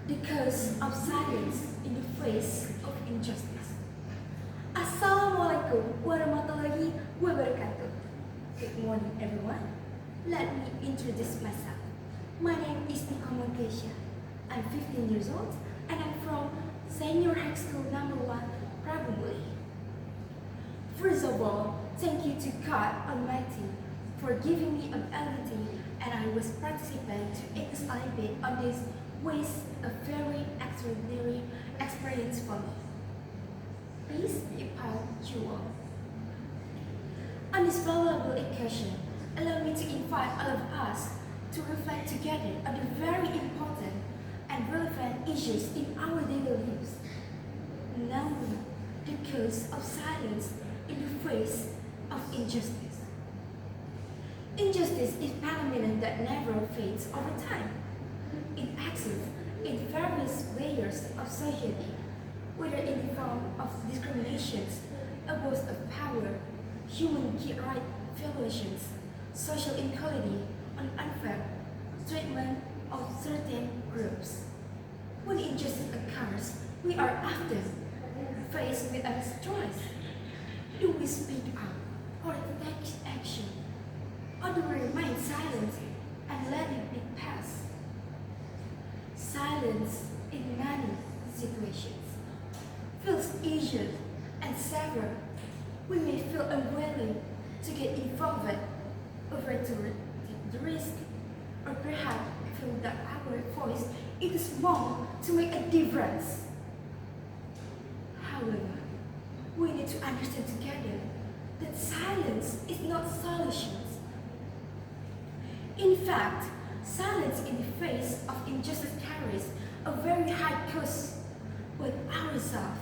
the curse of silence in the face of injustice. Assalamualaikum warahmatullahi wabarakatuh. Good morning, everyone. Let me introduce myself. My name is Komang. I'm 15 years old and I'm from Senior High School number 1, Prabumuli. First of all, thank you to God Almighty for giving me ability and I was participant to X Olympic on this was a very extraordinary experience for me. Peace be upon you all. On this valuable occasion, allow me to invite all of us to reflect together on the very important and relevant issues in our daily lives, namely the cause of silence in the face of injustice. Injustice is a phenomenon that never fades over time. It exists in various layers of society, whether in the form of discriminations, abuse of power, human rights violations, social inequality, and unfair treatment of certain groups. When injustice occurs, we are often faced with a choice. Do we speak up or take action? Or do we remain silent and let it be passed? Silence in many situations feels easier and safer. We may feel unwilling to get involved or to take the risk, or perhaps feel that our voice is small to make a difference. However, we need to understand together that silence is not solutions. In fact, silence in the face of injustice carries a very high cost with ourselves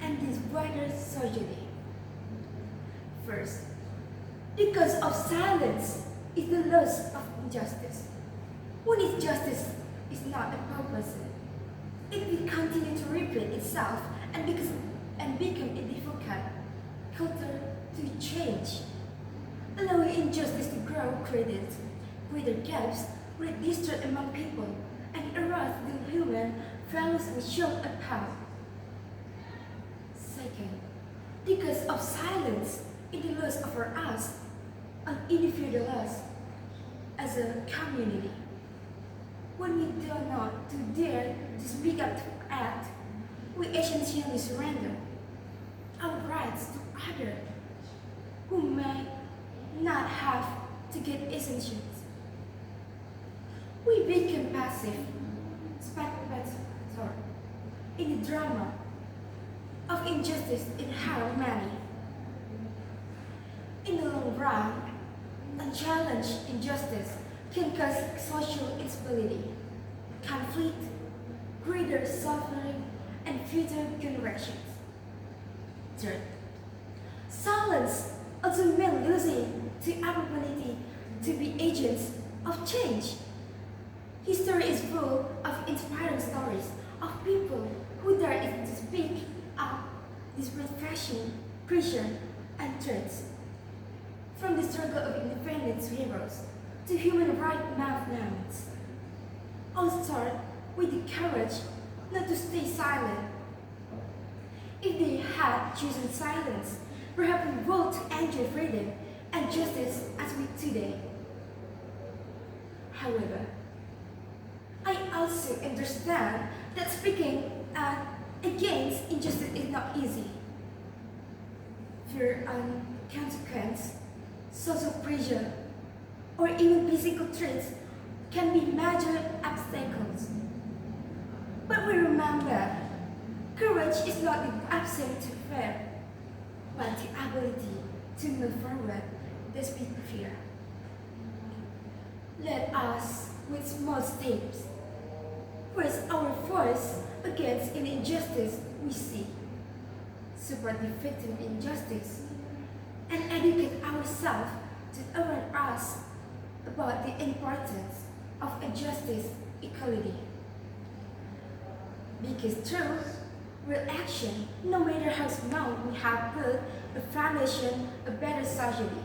and this wider society. First, because of silence is the loss of injustice. When injustice is not a purpose, it will continue to repeat itself and become a difficult culture to change. Allowing injustice to grow creates greater gaps, great distrust among people, and erode the human values we show apart. Second, because of silence in the loss of us, an individual us, as a community. When we do not dare to speak up to act, we essentially surrender our rights to others who may not have to get essentials. We become passive spectators in the drama of injustice and harm many. In the long run, unchallenged injustice can cause social instability, conflict, greater suffering, and future generations. Third, silence also means losing the opportunity to be agents of change. History is full of inspiring stories of people who dared to speak up despite pressure, and threats. From the struggle of independence heroes to human rights movements, all start with the courage not to stay silent. If they had chosen silence, perhaps we would enjoy freedom and justice as we today. However, I also understand that speaking against injustice is not easy. Fear and consequence, social pressure, or even physical threats can be major obstacles. But we remember, courage is not the absence of fear, but the ability to move forward despite fear. Let us, with small steps, raise our voice against any injustice we see, support the victim of injustice, and educate ourselves to aware us about the importance of justice equality. Because through real action, no matter how small, we have built a foundation, a better society.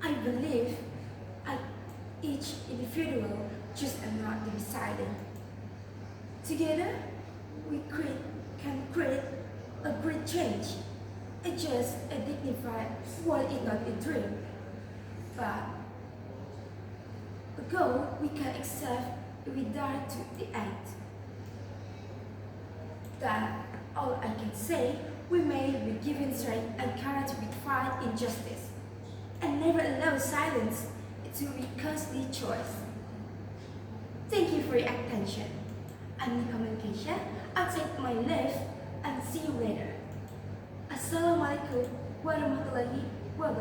I believe each individual choose not to be silent, Together, can create a great change. A just, a dignified world is not a dream, but a goal we can accept if we dare to the act. That all I can say, we may be given strength and courage to fight injustice, and never allow silence to be costly choice. Thank you for your attention. I'm Komang. I'll take my leave and see you later. Assalamualaikum warahmatullahi wabarakatuh.